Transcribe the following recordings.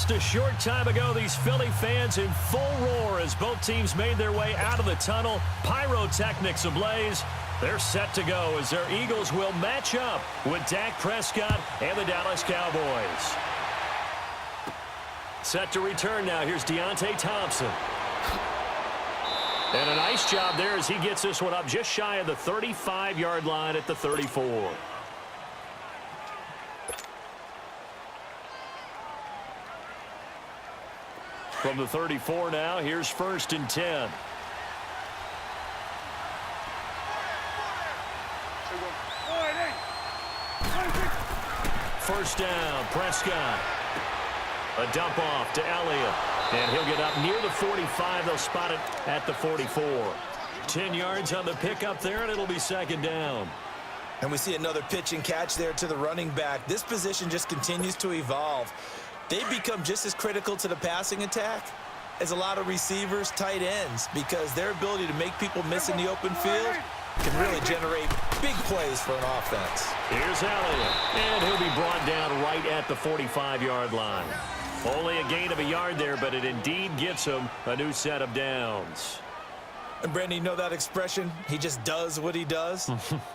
Just a short time ago, these Philly fans in full roar as both teams made their way out of the tunnel. Pyrotechnics ablaze. They're set to go as their Eagles will match up with Dak Prescott and the Dallas Cowboys. Set to return now. Here's Deontay Thompson. And a nice job there as he gets this one up just shy of the 35-yard line at the 34. From the 34 now, here's 1st and 10. First down, Prescott. A dump off to Elliott. And he'll get up near the 45. They'll spot it at the 44. 10 yards on the pickup there, and it'll be 2nd down. And we see another pitch and catch there to the running back. This position just continues to evolve. They become just as critical to the passing attack as a lot of receivers, tight ends, because their ability to make people miss in the open field can really generate big plays for an offense. Here's Elliott, and he'll be brought down right at the 45-yard line. Only a gain of a yard there, but it indeed gets him a new set of downs. And, Brandon, you know that expression, he just does what he does?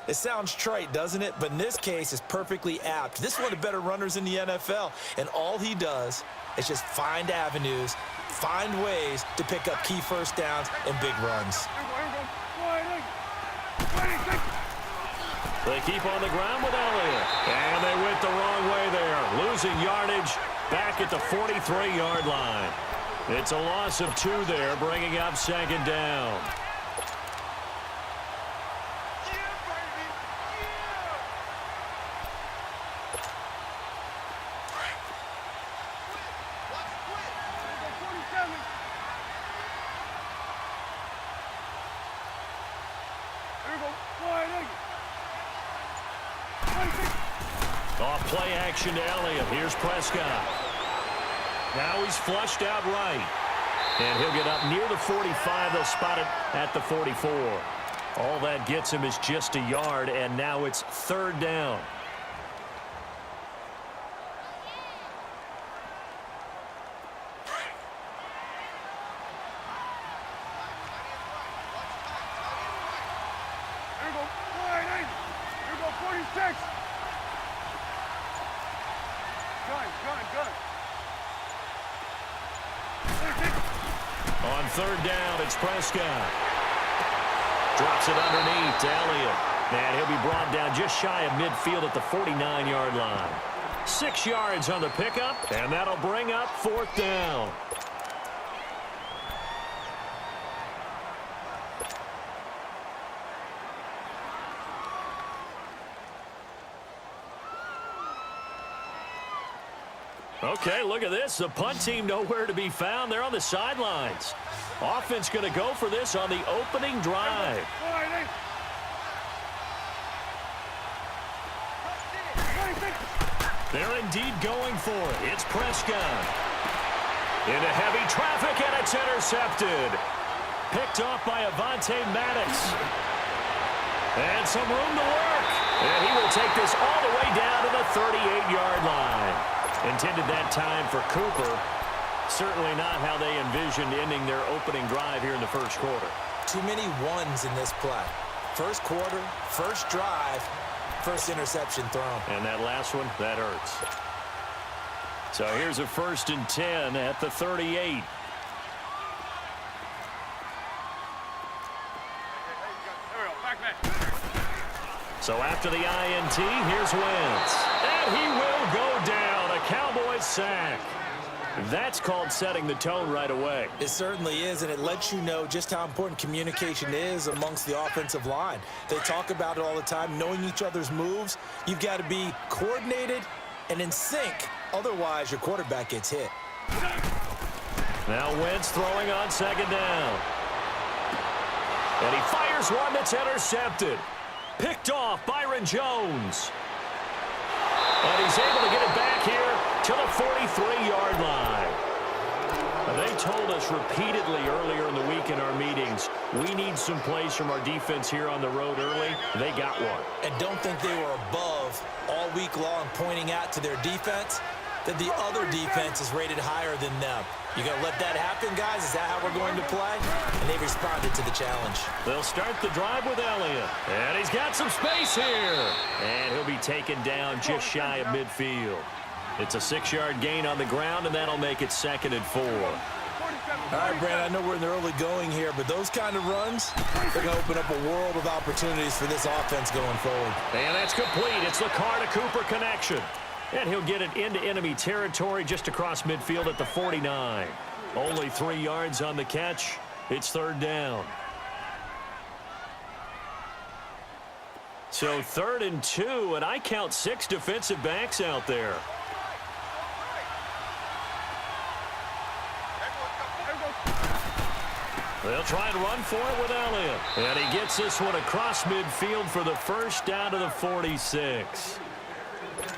It sounds trite, doesn't it? But in this case, it's perfectly apt. This is one of the better runners in the NFL, and all he does is just find avenues, find ways to pick up key first downs and big runs. They keep on the ground with Elliott, and they went the wrong way there, losing yardage back at the 43-yard line. It's a loss of 2 there, bringing up 2nd down. Off play action to Elliott. Here's Prescott. Now he's flushed out right. And he'll get up near the 45. They'll spot it at the 44. All that gets him is just a yard, and now it's 3rd down. On 3rd down, it's Prescott. Drops it underneath to Elliott. And he'll be brought down just shy of midfield at the 49-yard line. 6 yards on the pickup, and that'll bring up 4th down. Okay, look at this. The punt team nowhere to be found. They're on the sidelines. Offense going to go for this on the opening drive. They're indeed going for it. It's Prescott. Into heavy traffic, and it's intercepted. Picked off by Avonte Maddox. And some room to work. And he will take this all the way down to the 38-yard line. Intended that time for Cooper. Certainly not how they envisioned ending their opening drive here in the 1st quarter. Too many ones in this play. 1st quarter, 1st drive, 1st interception thrown. And that last one, that hurts. So here's a 1st and 10 at the 38. So after the INT, here's Wentz. And he will go down. A Cowboys sack. That's called setting the tone right away. It certainly is, and it lets you know just how important communication is amongst the offensive line. They talk about it all the time, knowing each other's moves. You've got to be coordinated and in sync. Otherwise, your quarterback gets hit. Now Wentz throwing on 2nd down. And he fires one that's intercepted. Picked off Byron Jones. And he's able to get it back here to the 43-yard line. They told us repeatedly earlier in the week in our meetings, we need some plays from our defense here on the road early. They got one. And don't think they were above all week long pointing out to their defense. that the other defense is rated higher than them. You going to let that happen, guys? Is that how we're going to play? And they've responded to the challenge. They'll start the drive with Elliott. And he's got some space here. And he'll be taken down just shy of midfield. It's a 6-yard gain on the ground, and that'll make it 2nd and 4. All right, Brandon, I know we're in the early going here, but those kind of runs, they're going to open up a world of opportunities for this offense going forward. And that's complete. It's the Carr-to-Cooper connection. And he'll get it into enemy territory just across midfield at the 49. Only 3 yards on the catch. It's 3rd down. So 3rd and 2, and I count 6 defensive backs out there. They'll try and run for it with Elliott. And he gets this one across midfield for the first down to the 46.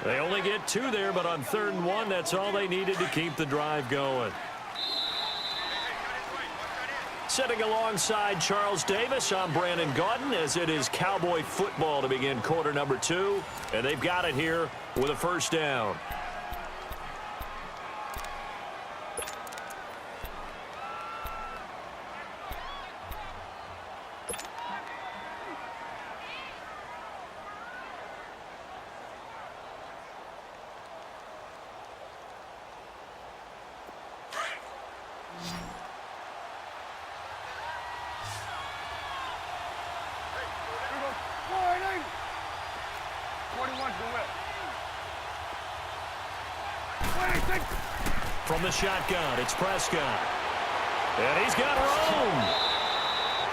They only get 2 there, but on 3rd and 1, that's all they needed to keep the drive going. Sitting alongside Charles Davis, I'm Brandon Gaudin, as it is Cowboy football to begin quarter number 2. And they've got it here with a 1st down. From the shotgun, it's Prescott. And he's got room.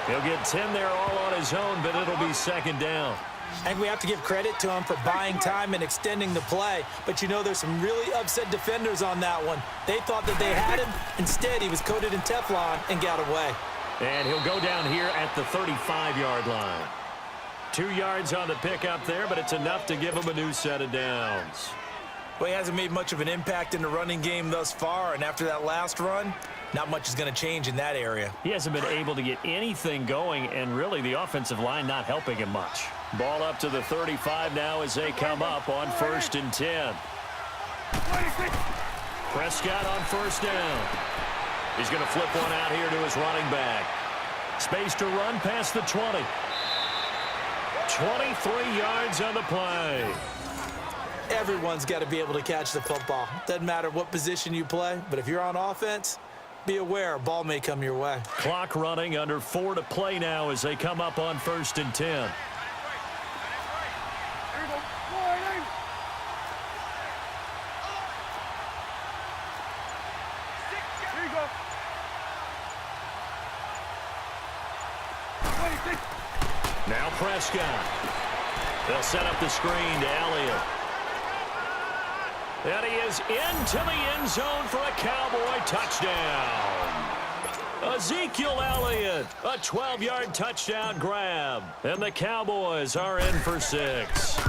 He'll get 10 there all on his own, but it'll be 2nd down. I think we have to give credit to him for buying time and extending the play. But you know, there's some really upset defenders on that one. They thought that they had him. Instead, he was coated in Teflon and got away. And he'll go down here at the 35-yard line. 2 yards on the pickup there, but it's enough to give him a new set of downs. Well, he hasn't made much of an impact in the running game thus far, and after that last run, not much is going to change in that area. He hasn't been able to get anything going, and really the offensive line not helping him much. Ball up to the 35 now as they come up on 1st and 10. Prescott on 1st down. He's going to flip one out here to his running back. Space to run past the 20. 23 yards on the play. Everyone's got to be able to catch the football. Doesn't matter what position you play, but if you're on offense, be aware a ball may come your way. Clock running, under 4 to play now as they come up on 1st and 10. Now Prescott. They'll set up the screen to Elliott. And he is into the end zone for a Cowboy touchdown. Ezekiel Elliott, a 12-yard touchdown grab. And the Cowboys are in for 6.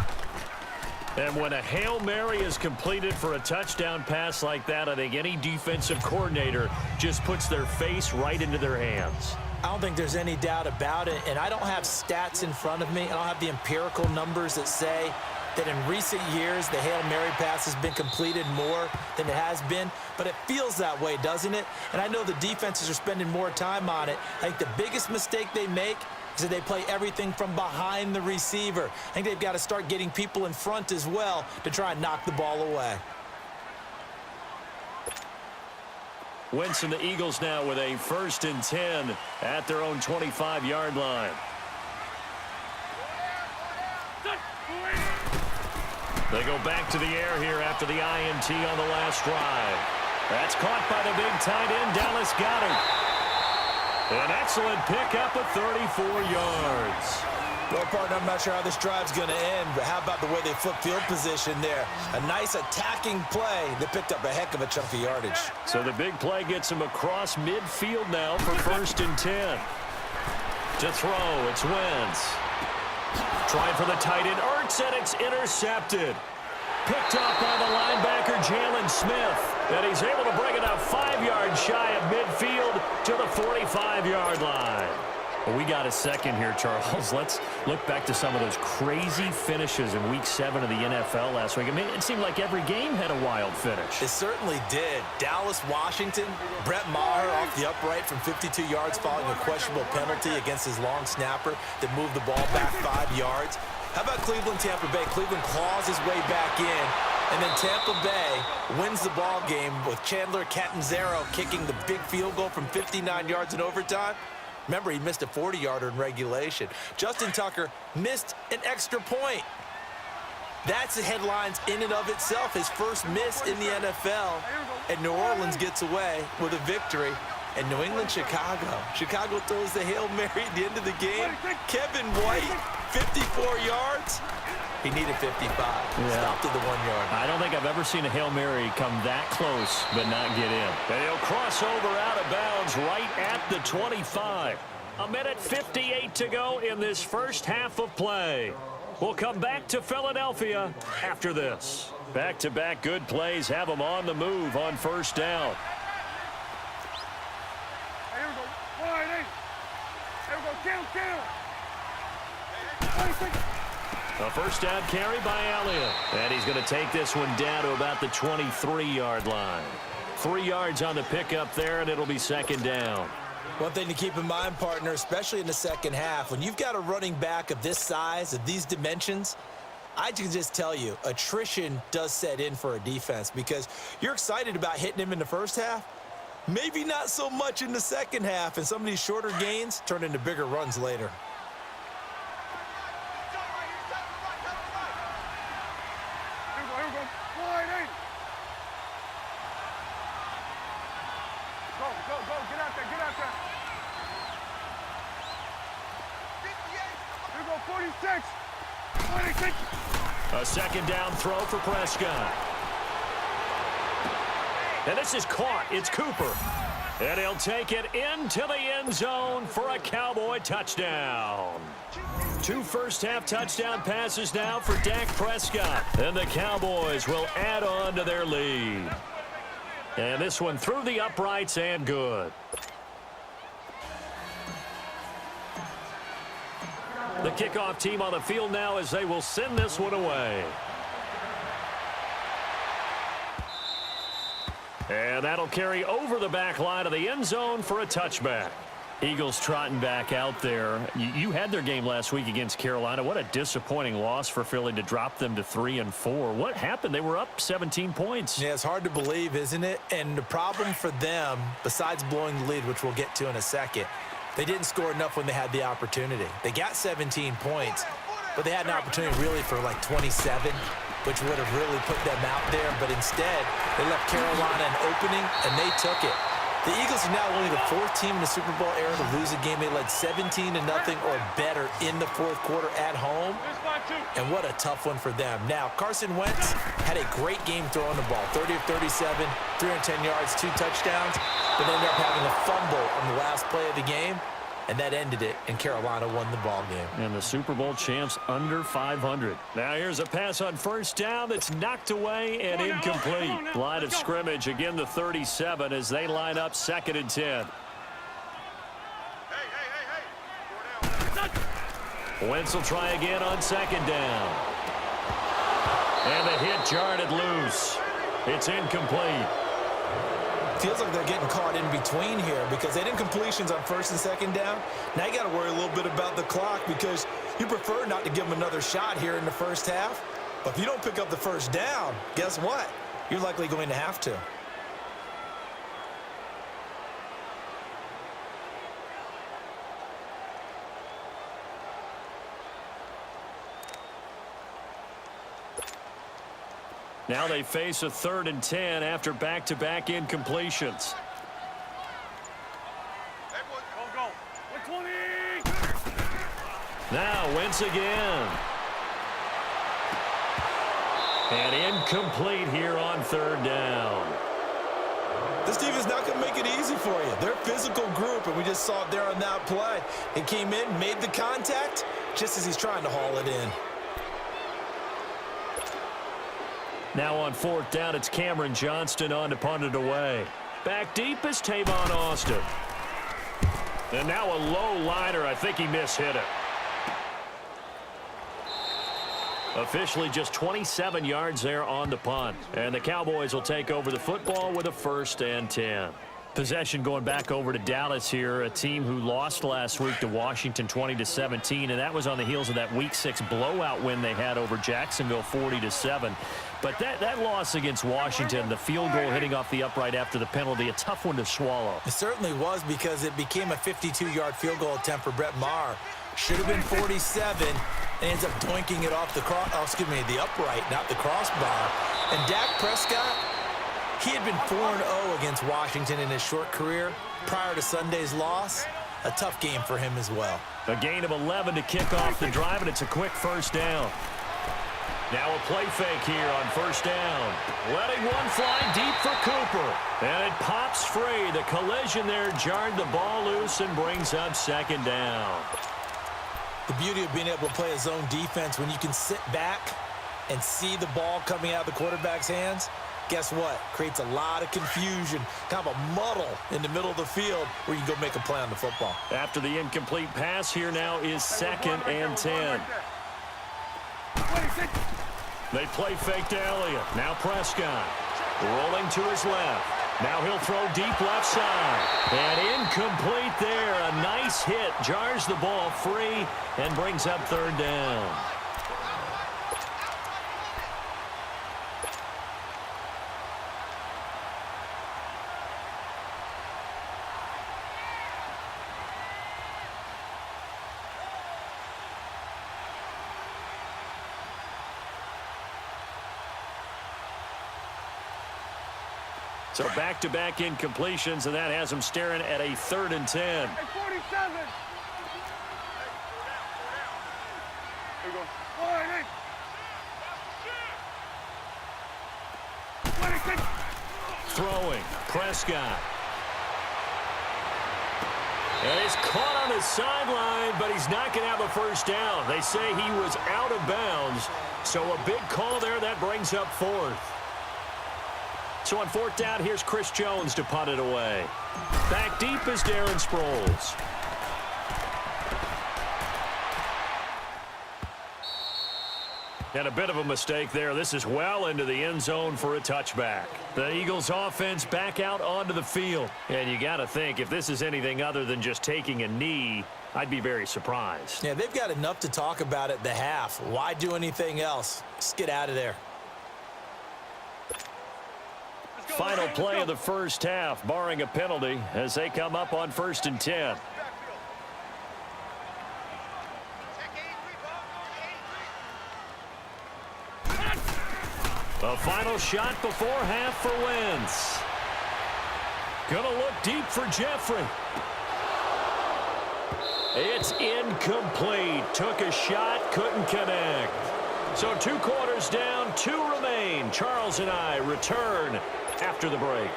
And when a Hail Mary is completed for a touchdown pass like that, I think any defensive coordinator just puts their face right into their hands. I don't think there's any doubt about it, and I don't have stats in front of me. I don't have the empirical numbers that say that in recent years the Hail Mary pass has been completed more than it has been, but it feels that way, doesn't it? And I know the defenses are spending more time on it. I think the biggest mistake they make is that they play everything from behind the receiver. I think they've got to start getting people in front as well to try and knock the ball away. Wentz and the Eagles now with a 1st and 10 at their own 25-yard line. They go back to the air here after the INT on the last drive. That's caught by the big tight end, Dallas Goedert. An excellent pickup of 34 yards. Well, partner, I'm not sure how this drive's going to end, but how about the way they flip field position there? A nice attacking play that picked up a heck of a chunk of yardage. So the big play gets him across midfield now for 1st and 10. To throw, it's Wentz. Trying for the tight end, Ertz, and it's intercepted. Picked up by the linebacker, Jalen Smith. And he's able to bring it up 5 yards shy of midfield to the 45-yard line. Well, we got a second here, Charles. Let's look back to some of those crazy finishes in Week 7 of the NFL last week. I mean, it seemed like every game had a wild finish. It certainly did. Dallas, Washington, Brett Maher off the upright from 52 yards following a questionable penalty against his long snapper that moved the ball back 5 yards. How about Cleveland, Tampa Bay? Cleveland claws his way back in, and then Tampa Bay wins the ball game with Chandler Catanzaro kicking the big field goal from 59 yards in overtime. Remember, he missed a 40-yarder in regulation. Justin Tucker missed an extra point. That's the headlines in and of itself. His first miss in the NFL. And New Orleans gets away with a victory. And New England, Chicago. Chicago throws the Hail Mary at the end of the game. Kevin White, 54 yards. He needed 55. Stopped at the 1 yard. I don't think I've ever seen a Hail Mary come that close but not get in. And he'll cross over out of bounds right at the 25. 1:58 to go in this first half of play. We'll come back to Philadelphia after this. Back-to-back good plays have them on the move on first down. Here we go. 1, 8. Here we go. Count. A first down carry by Elliott. And he's going to take this one down to about the 23-yard line. 3 yards on the pickup there, and it'll be second down. One thing to keep in mind, partner, especially in the second half, when you've got a running back of this size, of these dimensions, I can just tell you, attrition does set in for a defense because you're excited about hitting him in the first half. Maybe not so much in the second half, and some of these shorter gains turn into bigger runs later. A second down throw for Prescott. And this is caught. It's Cooper. And he'll take it into the end zone for a Cowboy touchdown. 2 first-half touchdown passes now for Dak Prescott. And the Cowboys will add on to their lead. And this one through the uprights and good. The kickoff team on the field now as they will send this one away. And that'll carry over the back line of the end zone for a touchback. Eagles trotting back out there. You had their game last week against Carolina. What a disappointing loss for Philly to drop them to 3-4. What happened? They were up 17 points. Yeah, it's hard to believe, isn't it? And the problem for them, besides blowing the lead, which we'll get to in a second, they didn't score enough when they had the opportunity. They got 17 points, but they had an opportunity really for like 27, which would have really put them out there. But instead, they left Carolina an opening, and they took it. The Eagles are now only the 4th team in the Super Bowl era to lose a game. They led 17-0 or better in the 4th quarter at home. And what a tough one for them. Now, Carson Wentz had a great game throwing the ball. 30 of 37, 310 yards, 2 touchdowns, but ended up having a fumble on the last play of the game. And that ended it, and Carolina won the ball game. And the Super Bowl champs under 500. Now here's a pass on first down that's knocked away and incomplete. Line of scrimmage, again the 37 as they line up 2nd and 10. Wentz will try again on 2nd down. And the hit jarred it loose. It's incomplete. Feels like they're getting caught in between here because they didn't completions on 1st and 2nd down. Now you got to worry a little bit about the clock because you prefer not to give them another shot here in the first half. But if you don't pick up the first down, guess what? You're likely going to have to. Now they face a 3rd and 10 after back-to-back incompletions. Go. 120. Now Wentz again. And incomplete here on 3rd down. This defense not going to make it easy for you. They're a physical group, and we just saw it there on that play. He came in, made the contact, just as he's trying to haul it in. Now on 4th down, it's Cameron Johnston on to punt it away. Back deep is Tavon Austin. And now a low liner. I think he mishit it. Officially just 27 yards there on the punt. And the Cowboys will take over the football with a 1st and 10. Possession going back over to Dallas here, a team who lost last week to Washington 20-17, and that was on the heels of that Week 6 blowout win they had over Jacksonville 40-7. But that loss against Washington, the field goal hitting off the upright after the penalty, a tough one to swallow. It certainly was, because it became a 52-yard field goal attempt for Brett Maher. Should have been 47, and ends up doinking it off the the upright, not the crossbar. And Dak Prescott, he had been 4-0 against Washington in his short career prior to Sunday's loss. A tough game for him as well. A gain of 11 to kick off the drive, and it's a quick 1st down. Now a play fake here on 1st down. Letting one fly deep for Cooper. And it pops free. The collision there jarred the ball loose and brings up 2nd down. The beauty of being able to play a zone defense, when you can sit back and see the ball coming out of the quarterback's hands, guess what? Creates a lot of confusion, kind of a muddle in the middle of the field where you can go make a play on the football. After the incomplete pass, here now is 2nd and 10. They play fake to Elliott. Now Prescott rolling to his left. Now he'll throw deep left side. And incomplete there. A nice hit. Jars the ball free and brings up 3rd down. So back-to-back incompletions, and that has him staring at a 3rd and 10. Hey, 47. Here we go. 26. Throwing, Prescott. And he's caught on the sideline, but he's not going to have a 1st down. They say he was out of bounds, so a big call there. That brings up 4th. So on 4th down, here's Chris Jones to punt it away. Back deep is Darren Sproles. And a bit of a mistake there. This is well into the end zone for a touchback. The Eagles offense back out onto the field. And you got to think, if this is anything other than just taking a knee, I'd be very surprised. Yeah, they've got enough to talk about at the half. Why do anything else? Just get out of there. Final play of the 1st half, barring a penalty, as they come up on 1st and 10. A final shot before half for Wentz. Gonna look deep for Jeffrey. It's incomplete. Took a shot, couldn't connect. So 2 quarters down, 2 remain. Charles and I return after the break.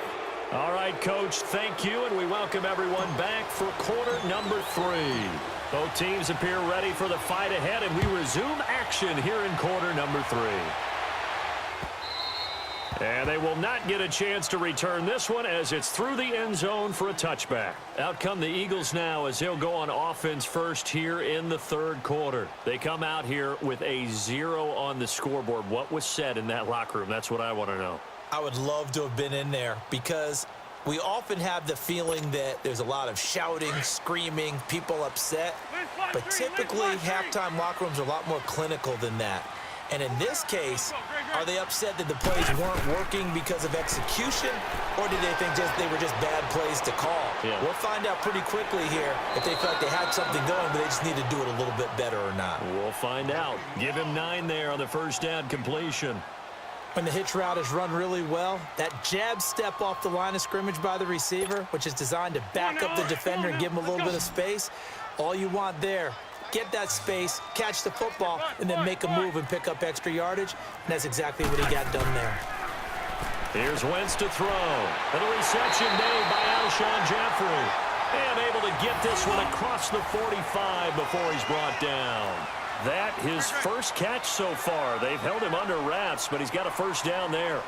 All right, Coach, thank you, and we welcome everyone back for quarter number 3. Both teams appear ready for the fight ahead, and we resume action here in quarter number 3. And they will not get a chance to return this one, as it's through the end zone for a touchback. Out come the Eagles now, as they'll go on offense first here in the 3rd quarter. They come out here with a 0 on the scoreboard. What was said in that locker room? That's what I want to know. I would love to have been in there, because we often have the feeling that there's a lot of shouting, screaming, people upset. But typically, halftime locker rooms are a lot more clinical than that. And in this case, are they upset that the plays weren't working because of execution, or did they think they were just bad plays to call? Yeah. We'll find out pretty quickly here if they felt like they had something going, but they just need to do it a little bit better or not. We'll find out. Give him 9 there on the 1st down completion. When the hitch route is run really well, that jab step off the line of scrimmage by the receiver, which is designed to back up the defender and give him a little bit of space, all you want there, get that space, catch the football, and then make a move and pick up extra yardage. And that's exactly what he got done there. Here's Wentz to throw. And a reception made by Alshon Jeffrey. And able to get this one across the 45 before he's brought down. That his first catch so far. They've held him under wraps, but he's got a 1st down there.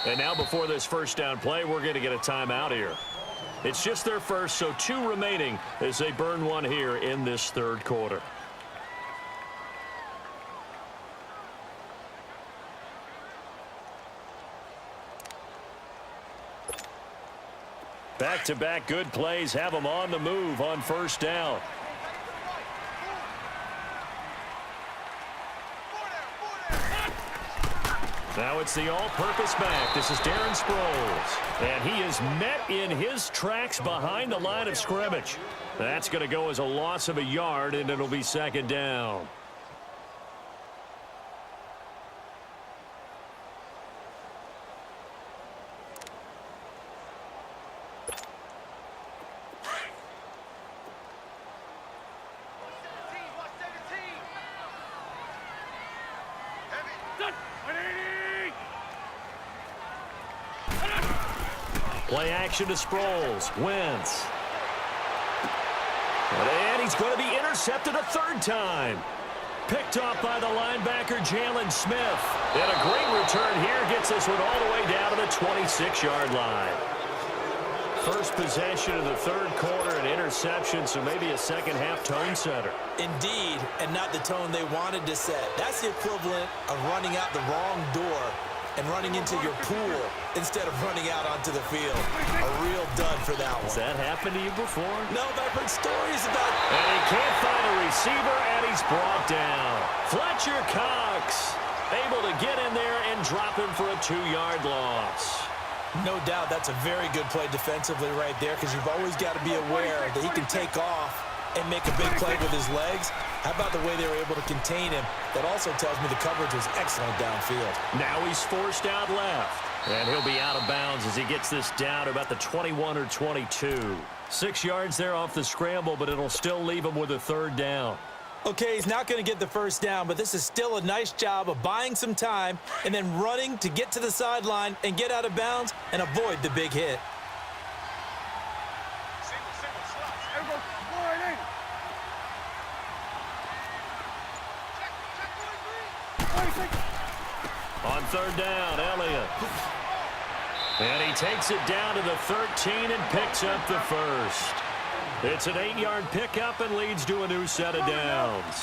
And now before this first down play, we're going to get a timeout here. It's just their first, so 2 remaining as they burn one here in this third quarter. Back-to-back good plays have them on the move on first down. Now it's the all-purpose back. This is Darren Sproles. And he is met in his tracks behind the line of scrimmage. That's going to go as a loss of a yard, and it'll be second down. Play action to Sproles. Wentz. And he's going to be intercepted a third time. Picked off by the linebacker, Jalen Smith. And a great return here gets this one all the way down to the 26-yard line. First possession of the third quarter, an interception, so maybe a second-half tone setter. Indeed, and not the tone they wanted to set. That's the equivalent of running out the wrong door and running into your pool instead of running out onto the field. A real dud for that one. Has that happened to you before? No, but I've heard stories about it. And he can't find a receiver, and he's brought down. Fletcher Cox able to get in there and drop him for a 2-yard loss. No doubt that's a very good play defensively right there, because you've always got to be aware that he can take off and make a big play with his legs. How about the way they were able to contain him? That also tells me the coverage was excellent downfield. Now he's forced out left. And he'll be out of bounds as he gets this down to about the 21 or 22. 6 yards there off the scramble, but it'll still leave him with a third down. Okay, he's not going to get the first down, but this is still a nice job of buying some time and then running to get to the sideline and get out of bounds and avoid the big hit. On third down, Elliott. And he takes it down to the 13 and picks up the first. It's an 8-yard pickup and leads to a new set of downs.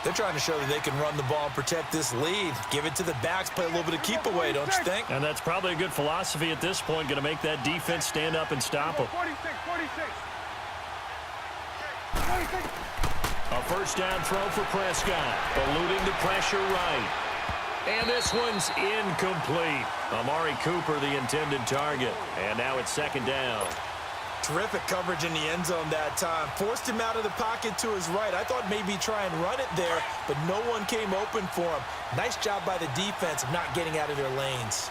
They're trying to show that they can run the ball and protect this lead. Give it to the backs, play a little bit of keep away, don't you think? And that's probably a good philosophy at this point, going to make that defense stand up and stop them. 46. A first down throw for Prescott, eluding the pressure right. And this one's incomplete. Amari Cooper, the intended target. And now it's second down. Terrific coverage in the end zone that time. Forced him out of the pocket to his right. I thought maybe try and run it there, but no one came open for him. Nice job by the defense of not getting out of their lanes.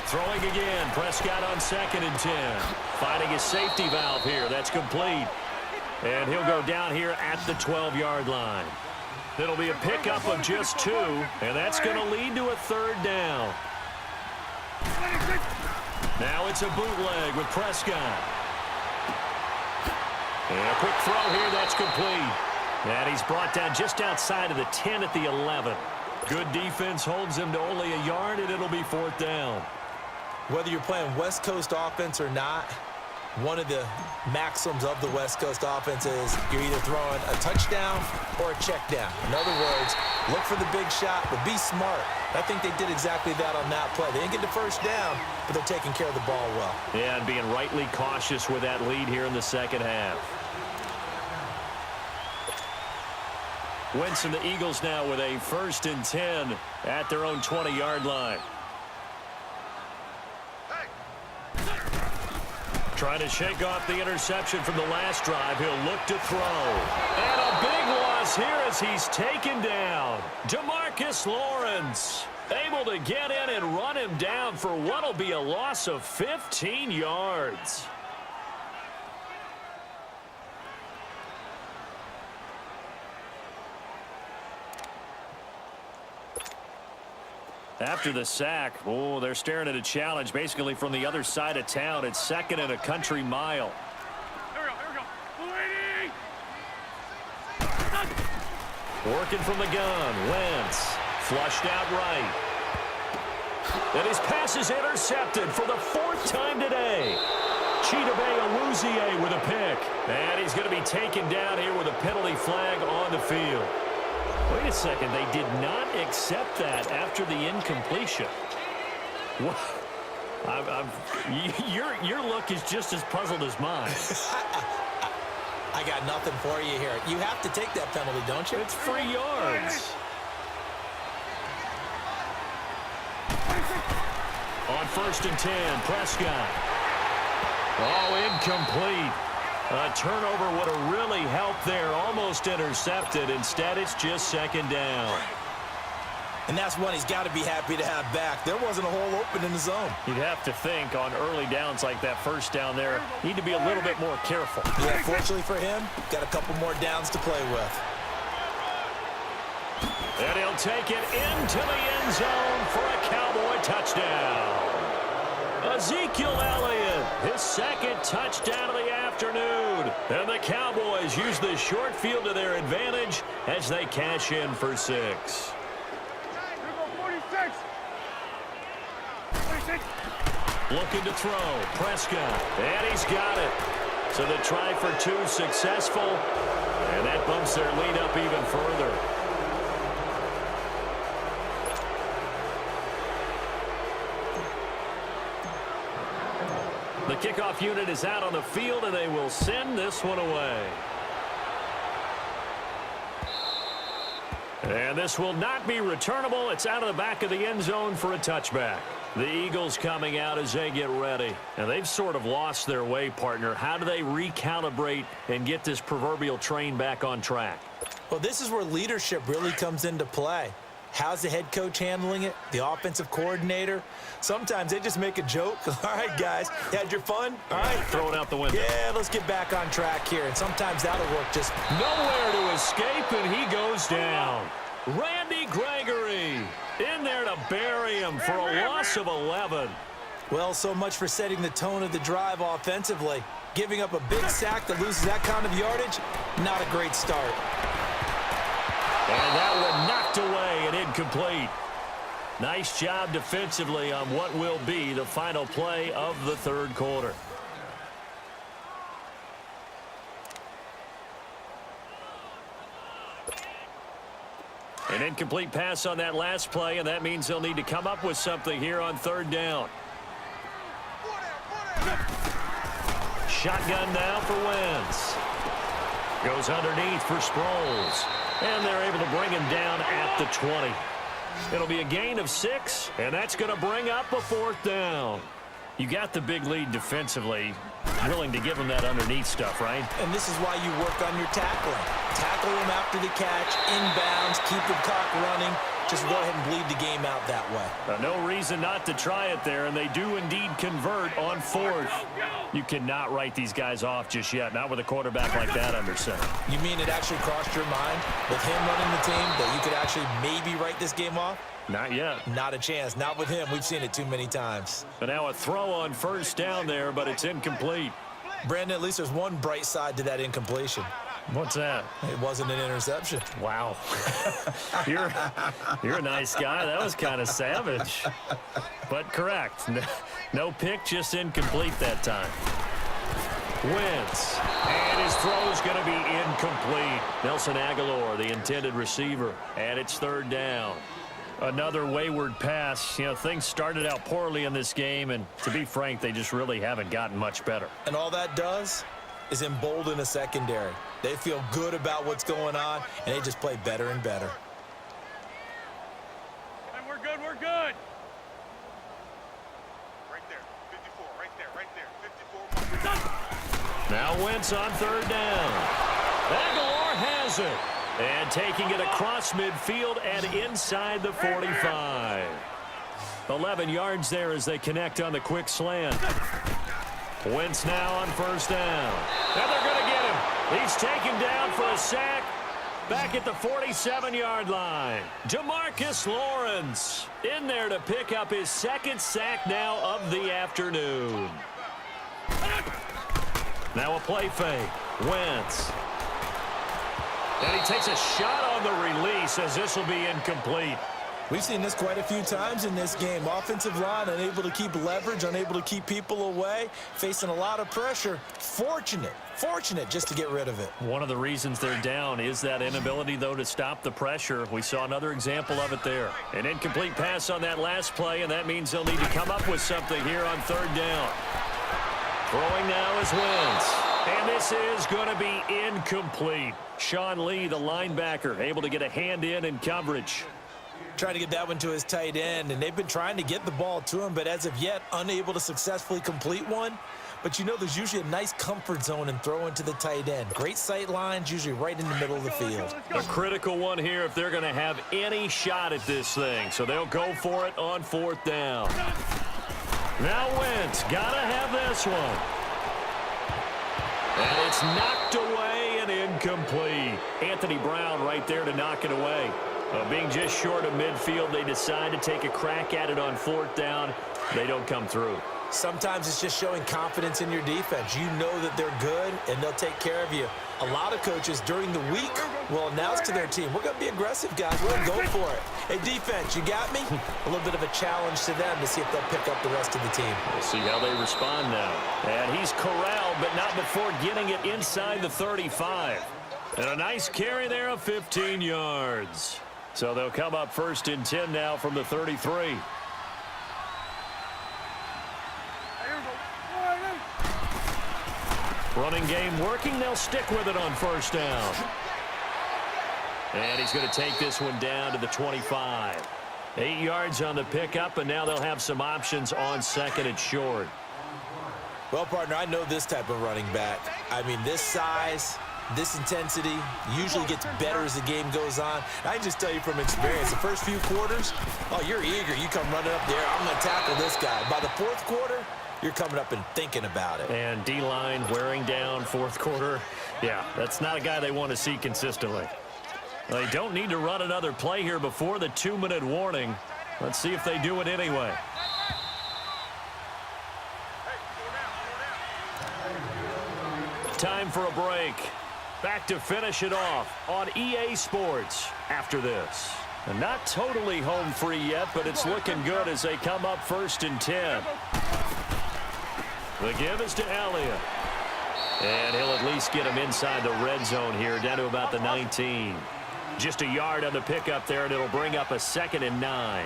Throwing again. Prescott on 2nd and 10. Finding his safety valve here. That's complete. And he'll go down here at the 12-yard line. It'll be a pickup of just 2, and that's going to lead to a third down. Now it's a bootleg with Prescott. And a quick throw here, that's complete. And he's brought down just outside of the 10 at the 11. Good defense holds him to only a yard, and it'll be 4th down. Whether you're playing West Coast offense or not, one of the maxims of the West Coast offense is you're either throwing a touchdown or a check down. In other words, look for the big shot, but be smart. I think they did exactly that on that play. They didn't get the first down, but they're taking care of the ball well. Yeah, and being rightly cautious with that lead here in the second half. Wentz and the Eagles now with a 1st and 10 at their own 20-yard line. Trying to shake off the interception from the last drive. He'll look to throw. And a big loss here as he's taken down. DeMarcus Lawrence able to get in and run him down for what'll be a loss of 15 yards. After the sack, they're staring at a challenge basically from the other side of town. It's 2nd and a country mile. Here we go. Working from the gun. Wentz. Flushed out right. And his pass is intercepted for the 4th time today. Chidobe Awuzie with a pick. And he's going to be taken down here with a penalty flag on the field. Wait a second. They did not accept that after the incompletion. What? Your look is just as puzzled as mine. I got nothing for you here. You have to take that penalty, don't you? It's 3 yards. On 1st and 10, Prescott. Oh, incomplete. A turnover would have really helped there. Almost intercepted. Instead, it's just 2nd down. And that's one he's got to be happy to have back. There wasn't a hole open in the zone. You'd have to think on early downs like that 1st down there, need to be a little bit more careful. Yeah, fortunately for him, got a couple more downs to play with. And he'll take it into the end zone for a Cowboy touchdown. Ezekiel Elliott, his 2nd touchdown of the afternoon. And the Cowboys use the short field to their advantage as they cash in for 6. 46. Looking to throw. Prescott. And he's got it. So the try for 2 successful. And that bumps their lead up even further. The kickoff unit is out on the field, and they will send this one away. And this will not be returnable. It's out of the back of the end zone for a touchback. The Eagles coming out as they get ready. And they've sort of lost their way, partner. How do they recalibrate and get this proverbial train back on track? Well, this is where leadership really comes into play. How's the head coach handling it? The offensive coordinator? Sometimes they just make a joke. All right, guys, you had your fun? All right. Throw it out the window. Yeah, let's get back on track here. And sometimes that'll work just nowhere to escape, and he goes down. Randy Gregory in there to bury him for a loss of 11. Well, so much for setting the tone of the drive offensively. Giving up a big sack that loses that kind of yardage, not a great start. And that one knocked away and incomplete. Nice job defensively on what will be the final play of the 3rd quarter. An incomplete pass on that last play, and that means they'll need to come up with something here on 3rd down. Shotgun now for Wentz. Goes underneath for Sproles. And they're able to bring him down at the 20. It'll be a gain of 6, and that's going to bring up a 4th down. You got the big lead defensively, willing to give him that underneath stuff, right? And this is why you work on your tackling. Tackle him after the catch, inbounds, keep the clock running. Just go ahead and bleed the game out that way. No reason not to try it there, and they do indeed convert on 4th. You cannot write these guys off just yet, not with a quarterback like that under center. You mean it actually crossed your mind with him running the team that you could actually maybe write this game off? Not yet. Not a chance. Not with him. We've seen it too many times. But now a throw on 1st down there, but it's incomplete. Brandon, at least there's one bright side to that incompletion. What's that? It wasn't an interception. Wow. You're a nice guy. That was kind of savage. But correct. No pick, just incomplete that time. Wentz. And his throw is going to be incomplete. Nelson Aguilar, the intended receiver. And it's 3rd down. Another wayward pass. You know, things started out poorly in this game, and to be frank, they just really haven't gotten much better. And all that does is embolden a secondary. They feel good about what's going on, and they just play better and better. And we're good, we're good. Right there, 54, right there, 54. Now Wentz on 3rd down. Aguilar has it. And taking it across midfield and inside the 45. 11 yards there as they connect on the quick slant. Wentz now on 1st down. And they're going to get him. He's taken down for a sack back at the 47-yard line. DeMarcus Lawrence in there to pick up his 2nd sack now of the afternoon. Now a play fake. Wentz. And he takes a shot on the release as this will be incomplete. We've seen this quite a few times in this game. Offensive line unable to keep leverage, unable to keep people away, facing a lot of pressure. Fortunate just to get rid of it. One of the reasons they're down is that inability, though, to stop the pressure. We saw another example of it there. An incomplete pass on that last play, and that means they'll need to come up with something here on third down. Throwing now is Wentz. And this is going to be incomplete. Sean Lee, the linebacker, able to get a hand in coverage. Trying to get that one to his tight end, and they've been trying to get the ball to him, but as of yet, unable to successfully complete one. But you know there's usually a nice comfort zone in throwing to the tight end. Great sight lines, usually right in the middle of the field. A critical one here if they're going to have any shot at this thing. So they'll go for it on fourth down. Now Wentz, gotta have this one. And it's knocked away and incomplete. Anthony Brown right there to knock it away. Being just short of midfield, they decide to take a crack at it on fourth down. They don't come through. Sometimes it's just showing confidence in your defense. You know that they're good, and they'll take care of you. A lot of coaches during the week will announce to their team, we're going to be aggressive, guys. We're going to go for it. Hey, defense, you got me? A little bit of a challenge to them to see if they'll pick up the rest of the team. We'll see how they respond now. And he's corralled, but not before getting it inside the 35. And a nice carry there of 15 yards. So they'll come up first and 10 now from the 33. Running game working. They'll stick with it on first down. And he's going to take this one down to the 25. 8 yards on the pickup, and now they'll have some options on second and short. Well, partner, I know this type of running back. I mean, this size, this intensity usually gets better as the game goes on. I can just tell you from experience, the first few quarters, oh, you're eager. You come running up there, I'm going to tackle this guy. By the fourth quarter, you're coming up and thinking about it. And D-line wearing down fourth quarter. Yeah, that's not a guy they want to see consistently. They don't need to run another play here before the 2-minute warning. Let's see if they do it anyway. Time for a break. Back to finish it off on EA Sports after this. And not totally home free yet, but it's looking good as they come up first and 10. The give is to Elliott. And he'll at least get him inside the red zone here, down to about the 19. Just a yard on the pickup there, and it'll bring up a 2nd and 9.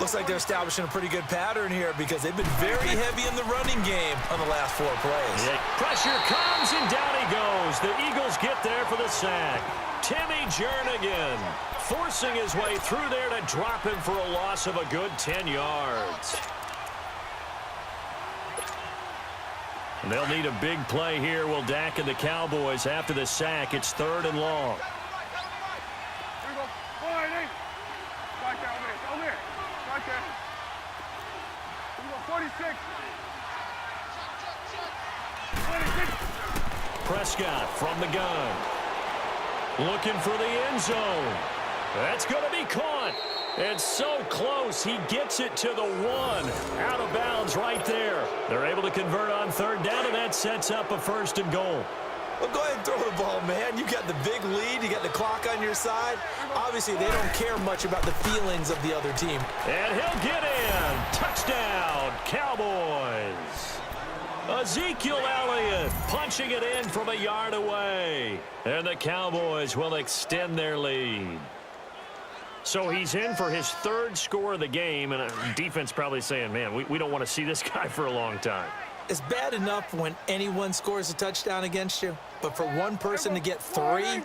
Looks like they're establishing a pretty good pattern here because they've been very heavy in the running game on the last 4 plays. Yeah. Pressure comes, and down he goes. The Eagles get there for the sack. Timmy Jernigan forcing his way through there to drop him for a loss of a good 10 yards. And they'll need a big play here. Will Dak and the Cowboys after the sack. It's 3rd and long. Prescott from the gun. Looking for the end zone. That's going to be caught. It's so close. He gets it to the 1. Out of bounds right there. They're able to convert on 3rd down, and that sets up a 1st and goal. Well, go ahead and throw the ball, man. You got the big lead. You got the clock on your side. Obviously, they don't care much about the feelings of the other team. And he'll get in. Touchdown, Cowboys. Ezekiel Elliott punching it in from a yard away. And the Cowboys will extend their lead. So he's in for his 3rd score of the game, and defense probably saying, man, we don't want to see this guy for a long time. It's bad enough when anyone scores a touchdown against you, but for one person to get 3,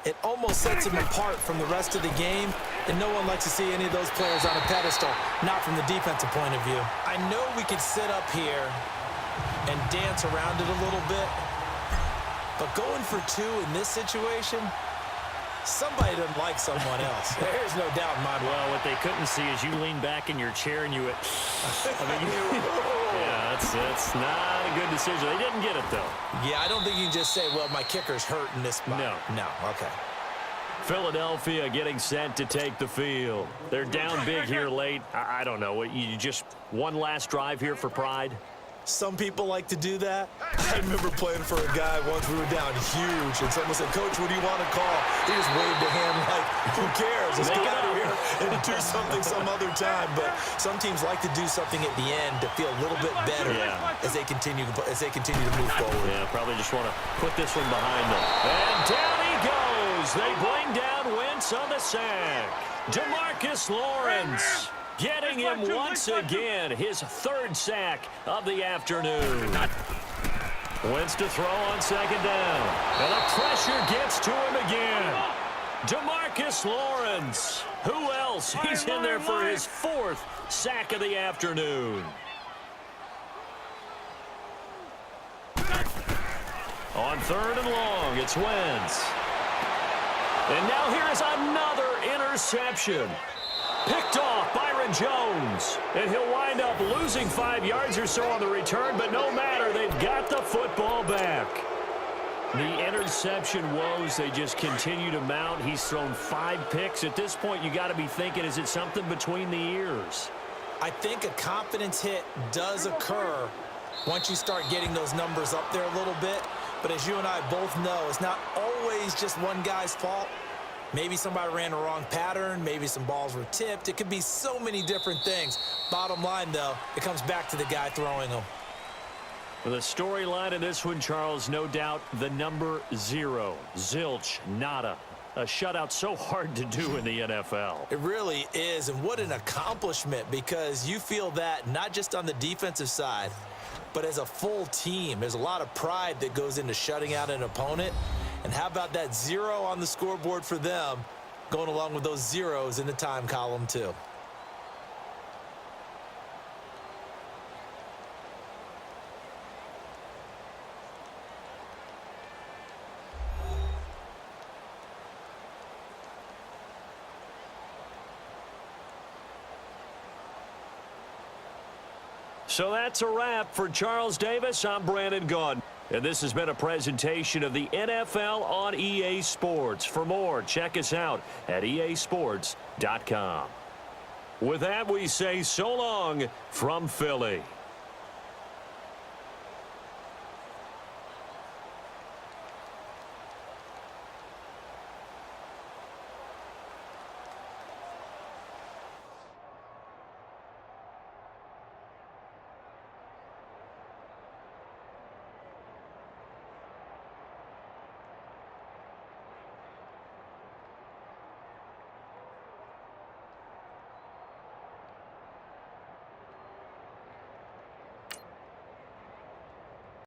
it almost sets him apart from the rest of the game, and no one likes to see any of those players on a pedestal, not from the defensive point of view. I know we could sit up here and dance around it a little bit, but going for 2 in this situation, somebody doesn't like someone else. There's no doubt in my mind. Well, what they couldn't see is you lean back in your chair and you went, yeah, that's not a good decision. They didn't get it, though. Yeah, I don't think you can just say, well, my kicker's hurt in this spot. No, okay. Philadelphia getting set to take the field. They're down big here late. I don't know. You just one last drive here for pride? Some people like to do that. I remember playing for a guy once. We were down huge, and someone said, "Coach, what do you want to call?" He just waved a hand like, "Who cares? Let's get out of here and do something some other time." But some teams like to do something at the end to feel a little bit better as they continue to move forward. Yeah, probably just want to put this one behind them. And down he goes. They bring down Wentz on the sack. DeMarcus Lawrence getting him once again, his third sack of the afternoon. Wentz to throw on second down. And the pressure gets to him again. DeMarcus Lawrence. Who else? He's in there for his fourth sack of the afternoon. On third and long, it's Wentz. And now here is another interception. Picked off Byron Jones. And he'll wind up losing 5 yards or so on the return, but no matter, they've got the football back. The interception woes, they just continue to mount. He's thrown 5 picks. At this point, you got to be thinking, is it something between the ears? I think a confidence hit does occur once you start getting those numbers up there a little bit. But as you and I both know, it's not always just one guy's fault. Maybe somebody ran the wrong pattern. Maybe some balls were tipped. It could be so many different things. Bottom line, though, it comes back to the guy throwing them. For the storyline of this one, Charles, no doubt the number 0. Zilch, nada. A shutout so hard to do in the NFL. It really is, and what an accomplishment, because you feel that not just on the defensive side, but as a full team. There's a lot of pride that goes into shutting out an opponent. And how about that 0 on the scoreboard for them, going along with those zeros in the time column too. So that's a wrap for Charles Davis. I'm Brandon Gaudin. And this has been a presentation of the NFL on EA Sports. For more, check us out at easports.com. With that, we say so long from Philly.